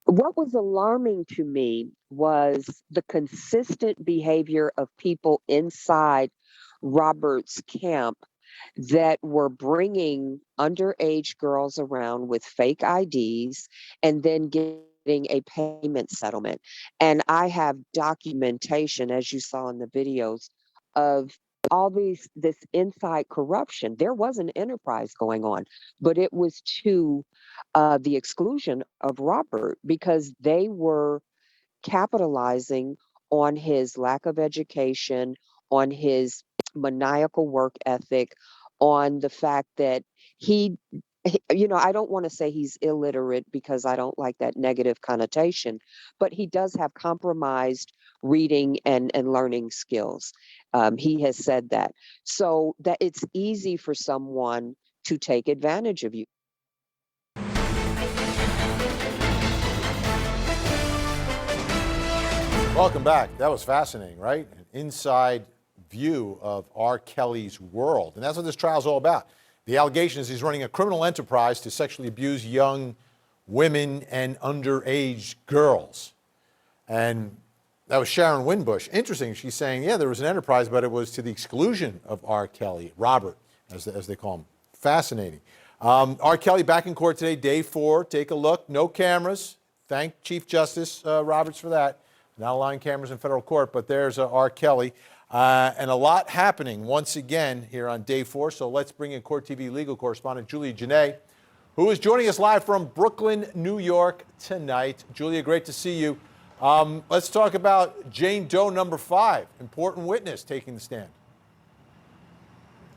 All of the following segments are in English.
What was alarming to me was the consistent behavior of people inside Robert's camp that were bringing underage girls around with fake IDs and then getting a payment settlement. And I have documentation, as you saw in the videos, of all this inside corruption. There was an enterprise going on, but it was to the exclusion of Robert because they were capitalizing on his lack of education, on his maniacal work ethic, on the fact that I don't want to say he's illiterate because I don't like that negative connotation, but he does have compromised reading and learning skills. He has said that. So that it's easy for someone to take advantage of you. Welcome back. That was fascinating, right? An inside view of R. Kelly's world. And that's what this trial is all about. The allegation is he's running a criminal enterprise to sexually abuse young women and underage girls. And that was SHARON WINNBUSH. Interesting. She's saying, yeah, there was an enterprise, but it was to the exclusion of R. Kelly, Robert, as they call him. Fascinating. R. Kelly back in court today, day 4. Take a look. No cameras. Thank Chief Justice Roberts for that. Not allowing cameras in federal court, but there's R. Kelly. And a lot happening once again here on day 4. So let's bring in Court TV legal correspondent Julia Janae, who is joining us live from Brooklyn, New York tonight. Julia, great to see you. Let's talk about Jane Doe number 5, important witness taking the stand.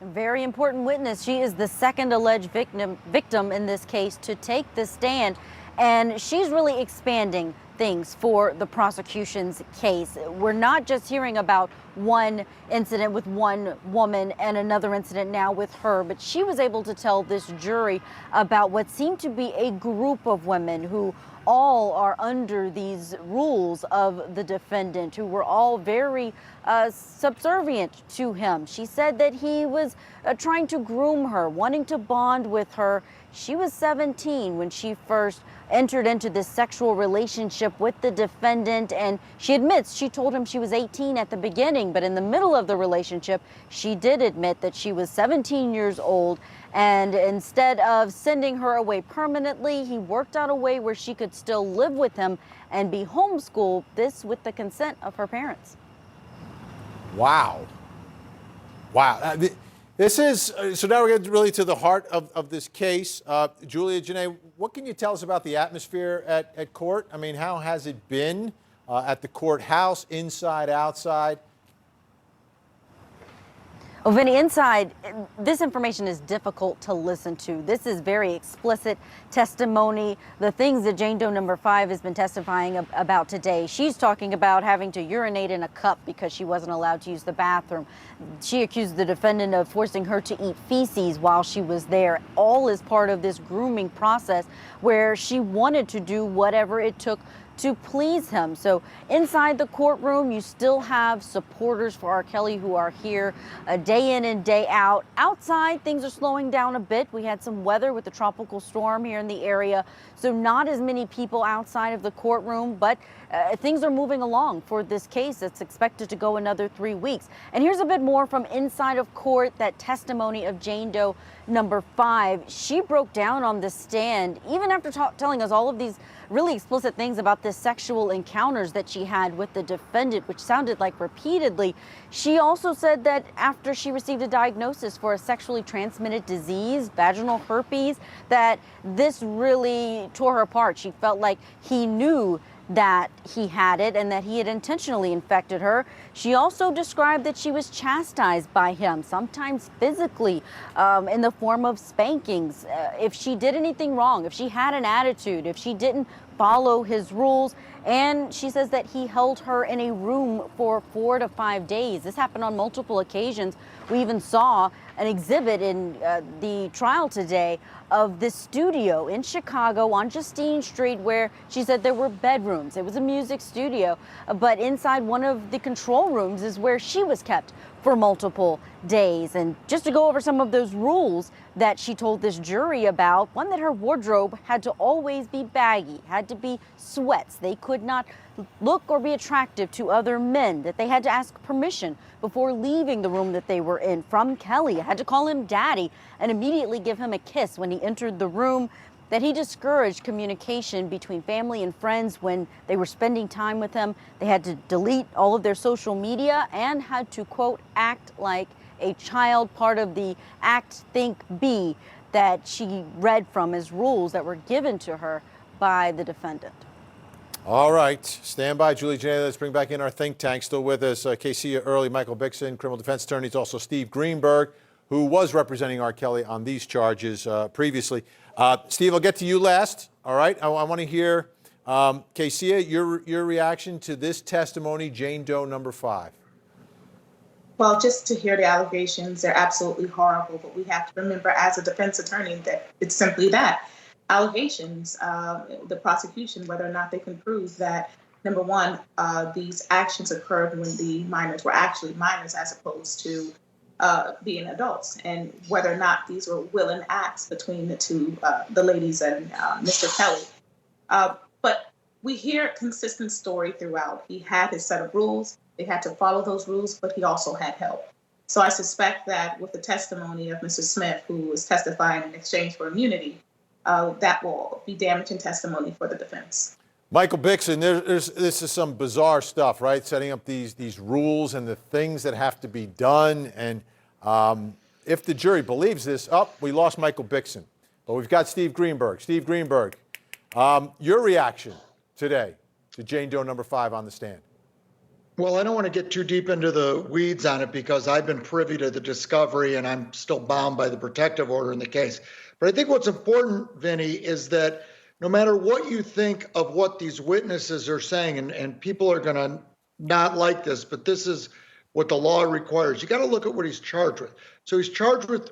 Very important witness. She is the second alleged victim in this case to take the stand, and she's really expanding things for the prosecution's case. We're not just hearing about one incident with one woman and another incident now with her, but she was able to tell this jury about what seemed to be a group of women who all are under these rules of the defendant, who were all very subservient to him. She said that he was trying to groom her, wanting to bond with her. She was 17 when she first entered into this sexual relationship with the defendant, and she admits she told him she was 18 at the beginning, but in the middle of the relationship, she did admit that she was 17 years old, and instead of sending her away permanently, he worked out a way where she could still live with him and be homeschooled, this with the consent of her parents. Wow. Wow. This is, so now we're getting really to the heart of this case. Julia Janae, what can you tell us about the atmosphere at court? I mean, how has it been at the courthouse, inside, outside? Well, Vinny, inside, this information is difficult to listen to. This is very explicit testimony. The things that Jane Doe number 5 has been testifying about today. She's talking about having to urinate in a cup because she wasn't allowed to use the bathroom. She accused the defendant of forcing her to eat feces while she was there. All is part of this grooming process where she wanted to do whatever it took to please him. So inside the courtroom, you still have supporters for R. Kelly who are here day in and day out. Outside, things are slowing down a bit. We had some weather with the tropical storm here in the area, so not as many people outside of the courtroom, but things are moving along for this case. It's expected to go another 3 weeks. And here's a bit more from inside of court, that testimony of Jane Doe number 5. She broke down on the stand, even after telling us all of these really explicit things about the sexual encounters that she had with the defendant, which sounded like repeatedly. She also said that after she received a diagnosis for a sexually transmitted disease, vaginal herpes, that this really tore her apart. She felt like he knew that he had it and that he had intentionally infected her. She also described that she was chastised by him, sometimes physically, in the form of spankings. If she did anything wrong, if she had an attitude, if she didn't follow his rules. And she says that he held her in a room for 4 to 5 days. This happened on multiple occasions. We even saw an exhibit in the trial today of this studio in Chicago on Justine Street where she said there were bedrooms. It was a music studio, but inside one of the control rooms is where she was kept for multiple days. And just to go over some of those rules that she told this jury about, one, that her wardrobe had to always be baggy, had to be sweats. They could not look or be attractive to other men, that they had to ask permission before leaving the room that they were in from Kelly, had to call him daddy and immediately give him a kiss when he entered the room, that he discouraged communication between family and friends when they were spending time with him. They had to delete all of their social media and had to, quote, act like a child, part of the act, think, be that she read from as rules that were given to her by the defendant. All right, stand by, Julie J. Let's bring back in our think tank. Still with us, Casey Early, Michael Bixon, criminal defense attorneys, also Steve Greenberg, who was representing R. Kelly on these charges previously. Steve, I'll get to you last. All right, I want to hear, Casey, your reaction to this testimony, Jane Doe number 5. Well, just to hear the allegations, they're absolutely horrible, but we have to remember as a defense attorney that it's simply that. Allegations, the prosecution, whether or not they can prove that, number one, these actions occurred when the minors were actually minors as opposed to being adults, and whether or not these were willing acts between the two, the ladies and Mr. Kelly. But we hear a consistent story throughout. He had his set of rules. They had to follow those rules, but he also had help. So I suspect that with the testimony of Mr. Smith, who was testifying in exchange for immunity, that will be damaging testimony for the defense. Michael Bixon, this is some bizarre stuff, right? Setting up these rules and the things that have to be done. And if the jury believes this, we lost Michael Bixon. But we've got Steve Greenberg. Steve Greenberg, your reaction today to Jane Doe number 5 on the stand. Well, I don't want to get too deep into the weeds on it because I've been privy to the discovery and I'm still bound by the protective order in the case. But I think what's important, Vinny, is that no matter what you think of what these witnesses are saying, and people are going to not like this, but this is what the law requires. You got to look at what he's charged with. So he's charged with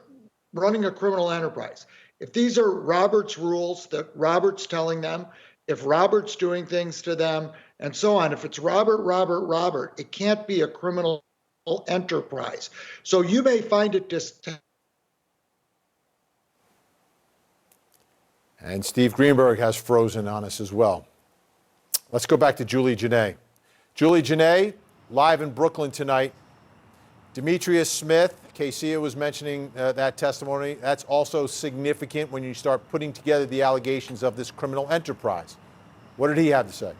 running a criminal enterprise. If these are Robert's rules that Robert's telling them, if Robert's doing things to them, and so on, if it's Robert, it can't be a criminal enterprise. So you may find it And Steve Greenberg has frozen on us as well. Let's go back to Julie Janae. Julie Janae, live in Brooklyn tonight. Demetrius Smith, Casey was mentioning that testimony. That's also significant when you start putting together the allegations of this criminal enterprise. What did he have to say?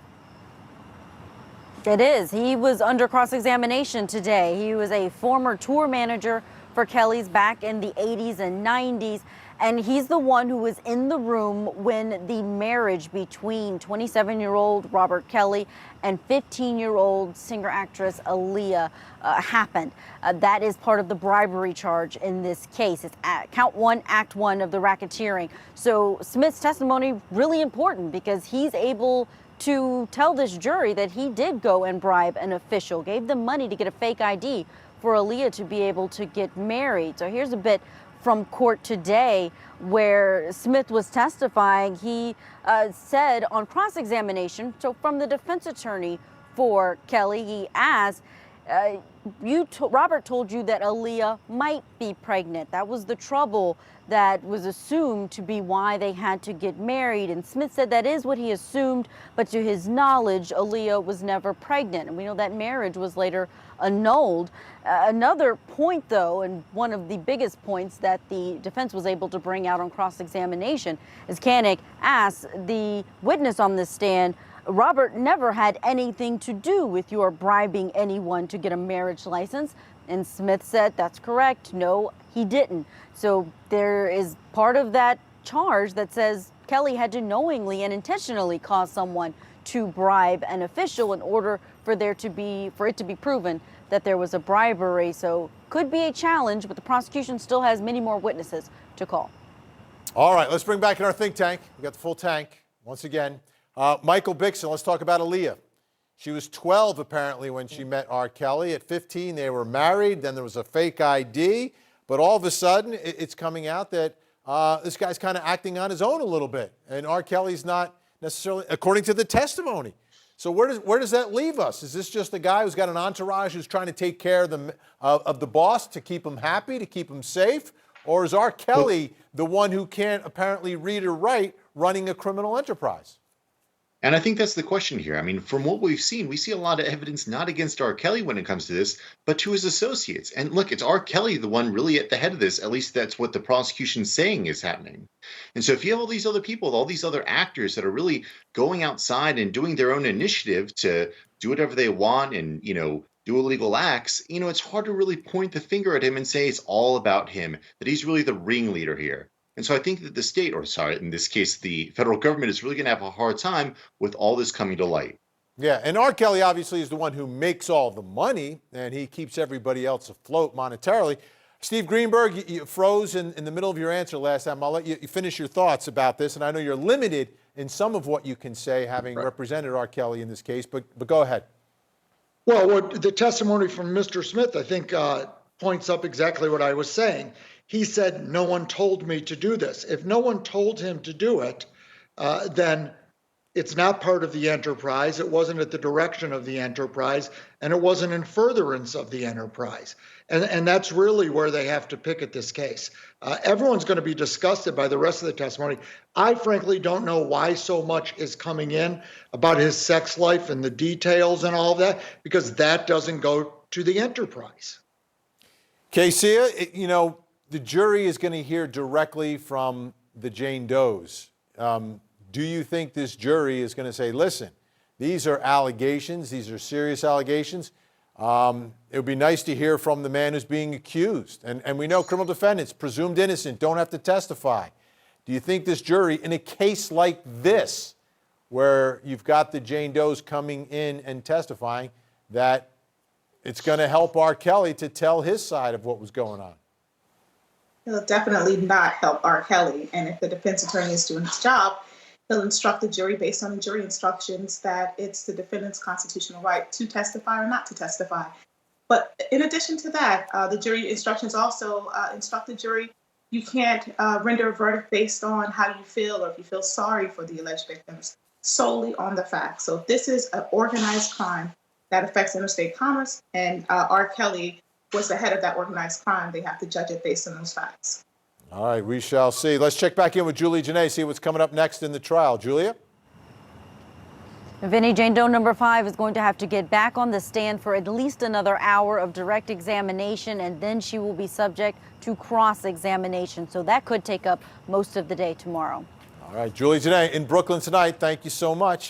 It is. He was under cross-examination today. He was a former tour manager for Kelly's back in the 80s and 90s. And he's the one who was in the room when the marriage between 27-year-old Robert Kelly and 15-year-old singer-actress Aaliyah happened. That is part of the bribery charge in this case. It's count 1, act 1 of the racketeering. So Smith's testimony really important because he's able to tell this jury that he did go and bribe an official, gave them money to get a fake ID for Aaliyah to be able to get married. So here's a bit from court today where Smith was testifying. He said on cross-examination, so from the defense attorney for Kelly, he asked, Robert told you that Aaliyah might be pregnant. That was the trouble that was assumed to be why they had to get married. And Smith said that is what he assumed, but to his knowledge, Aaliyah was never pregnant. And we know that marriage was later annulled. Another point, though, and one of the biggest points that the defense was able to bring out on cross-examination is Koenig asked the witness on this stand, Robert never had anything to do with your bribing anyone to get a marriage license. And Smith said, that's correct. No, he didn't. So there is part of that charge that says Kelly had to knowingly and intentionally cause someone to bribe an official in order for it to be proven that there was a bribery. So could be a challenge, but the prosecution still has many more witnesses to call. All right, let's bring back in our think tank. We got the full tank once again. Michael Bixon, let's talk about Aaliyah. She was 12 apparently when she met R. Kelly. At 15, they were married. Then there was a fake ID. But all of a sudden, it's coming out that this guy's kind of acting on his own a little bit, and R. Kelly's not necessarily, according to the testimony. So where does that leave us? Is this just a guy who's got an entourage who's trying to take care of the boss to keep him happy, to keep him safe? Or is R. Kelly the one who can't apparently read or write running a criminal enterprise? And I think that's the question here. I mean, from what we've seen, we see a lot of evidence not against R. Kelly when it comes to this, but to his associates. And look, it's R. Kelly, the one really at the head of this. At least that's what the prosecution's saying is happening. And so if you have all these other people, all these other actors that are really going outside and doing their own initiative to do whatever they want and, do illegal acts, it's hard to really point the finger at him and say it's all about him, that he's really the ringleader here. And so I think that the state, or sorry, in this case, the federal government is really going to have a hard time with all this coming to light. Yeah, and R. Kelly obviously is the one who makes all the money, and he keeps everybody else afloat monetarily. Steve Greenberg, you froze in the middle of your answer last time. I'll let you finish your thoughts about this, and I know you're limited in some of what you can say, having represented R. Kelly in this case, but go ahead. Well, the testimony from Mr. Smith, I think, points up exactly what I was saying. He said, no one told me to do this. If no one told him to do it, then it's not part of the enterprise. It wasn't at the direction of the enterprise, and it wasn't in furtherance of the enterprise. And that's really where they have to pick at this case. Everyone's going to be disgusted by the rest of the testimony. I frankly don't know why so much is coming in about his sex life and the details and all of that, because that doesn't go to the enterprise. Casey, the jury is going to hear directly from the Jane Does. Do you think this jury is going to say, listen, these are allegations, these are serious allegations. It would be nice to hear from the man who's being accused. And we know criminal defendants, presumed innocent, don't have to testify. Do you think this jury, in a case like this, where you've got the Jane Does coming in and testifying, that it's going to help R. Kelly to tell his side of what was going on? It'll definitely not help R. Kelly. And if the defense attorney is doing his job, he'll instruct the jury based on the jury instructions that it's the defendant's constitutional right to testify or not to testify. But in addition to that, the jury instructions also instruct the jury, you can't render a verdict based on how you feel or if you feel sorry for the alleged victims, solely on the facts. So this is an organized crime that affects interstate commerce, and R. Kelly was the head of that organized crime. They have to judge it based on those facts. All right, we shall see. Let's check back in with Julia Janae, see what's coming up next in the trial. Julia? Vinny, Jane Doe number 5 is going to have to get back on the stand for at least another hour of direct examination, and then she will be subject to cross-examination. So that could take up most of the day tomorrow. All right, Julia Janae in Brooklyn tonight. Thank you so much.